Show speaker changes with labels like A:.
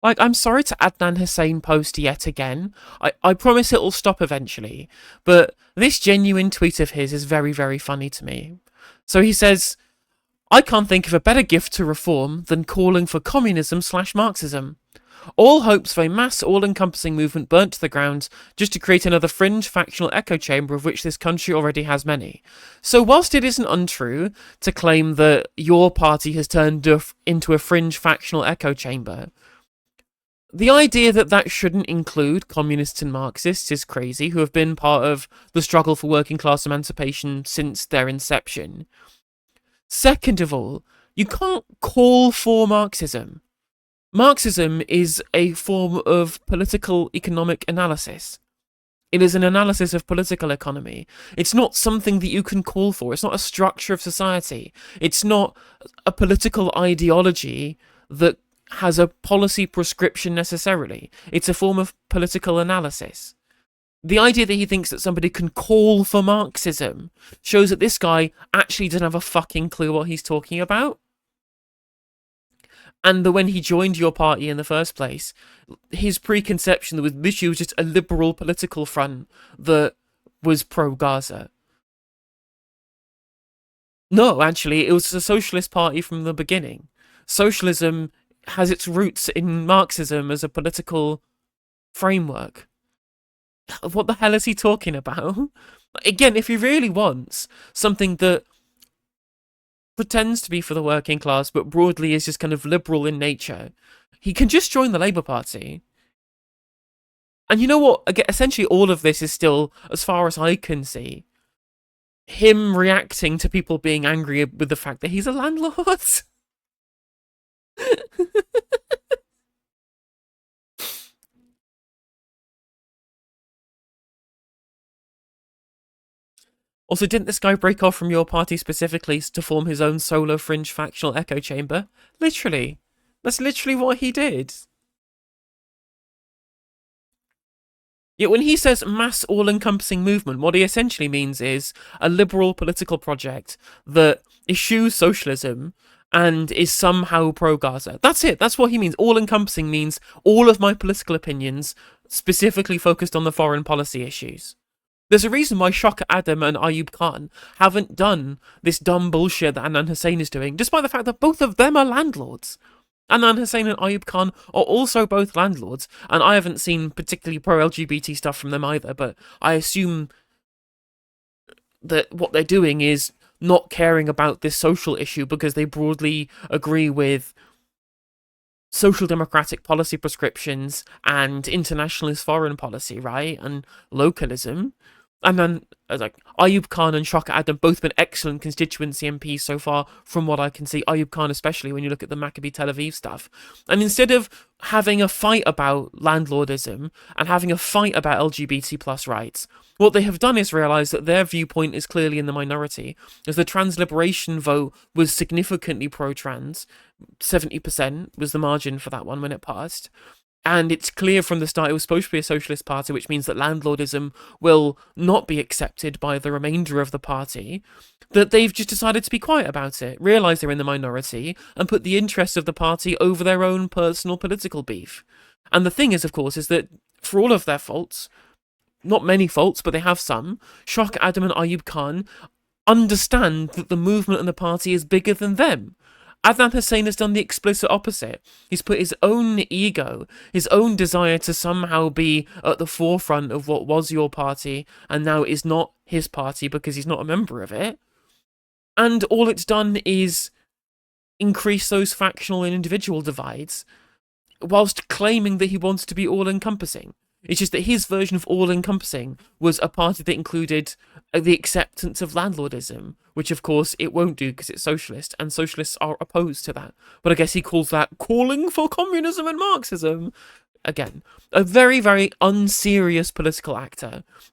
A: Like, I'm sorry to Adnan Hussain post yet again. I promise it'll stop eventually. But this genuine tweet of his is very, very funny to me. So he says, I can't think of a better gift to reform than calling for communism/Marxism. All hopes of a mass, all-encompassing movement burnt to the ground just to create another fringe factional echo chamber of which this country already has many. So whilst it isn't untrue to claim that your party has turned into a fringe factional echo chamber, the idea that that shouldn't include communists and Marxists is crazy, who have been part of the struggle for working class emancipation since their inception. Second of all, you can't call for Marxism. Marxism is a form of political economic analysis. It is an analysis of political economy. It's not something that you can call for. It's not a structure of society. It's not a political ideology that has a policy prescription necessarily. It's a form of political analysis. The idea that he thinks that somebody can call for Marxism shows that this guy actually doesn't have a fucking clue what he's talking about. And that when he joined your party in the first place, his preconception that was literally was just a liberal political front that was pro-Gaza. No, actually, it was a socialist party from the beginning. Socialism has its roots in Marxism as a political framework. What the hell is he talking about? Again, if he really wants something that pretends to be for the working class, but broadly is just kind of liberal in nature, he can just join the Labour Party. And you know what? Again, essentially, all of this is still, as far as I can see, him reacting to people being angry with the fact that he's a landlord. Also, didn't this guy break off from your party specifically to form his own solo fringe factional echo chamber? Literally. That's literally what he did. Yet when he says mass all-encompassing movement, what he essentially means is a liberal political project that eschews socialism and is somehow pro-Gaza. That's it. That's what he means. All-encompassing means all of my political opinions specifically focused on the foreign policy issues. There's a reason why Shock Adam and Ayub Khan haven't done this dumb bullshit that Adnan Hussain is doing, despite the fact that both of them are landlords. Adnan Hussain and Ayub Khan are also both landlords, and I haven't seen particularly pro-LGBT stuff from them either, but I assume that what they're doing is not caring about this social issue because they broadly agree with social democratic policy prescriptions and internationalist foreign policy, right? And localism. And then, like, Ayub Khan and Shock Adam both been excellent constituency MPs so far, from what I can see. Ayub Khan especially, when you look at the Maccabi Tel Aviv stuff. And instead of having a fight about landlordism and having a fight about LGBT plus rights, what they have done is realise that their viewpoint is clearly in the minority, as the trans liberation vote was significantly pro-trans. 70% was the margin for that one when it passed. And it's clear from the start it was supposed to be a socialist party, which means that landlordism will not be accepted by the remainder of the party, that they've just decided to be quiet about it, realise they're in the minority, and put the interests of the party over their own personal political beef. And the thing is, of course, is that for all of their faults, not many faults, but they have some, Shock Adam and Ayub Khan understand that the movement and the party is bigger than them. Adnan Hussain has done the explicit opposite. He's put his own ego, his own desire to somehow be at the forefront of what was your party and now is not his party because he's not a member of it. And all it's done is increase those factional and individual divides whilst claiming that he wants to be all-encompassing. It's just that his version of all-encompassing was a party that included the acceptance of landlordism, which of course it won't do because it's socialist, and socialists are opposed to that. But I guess he calls that calling for communism and Marxism. Again, a very, very unserious political actor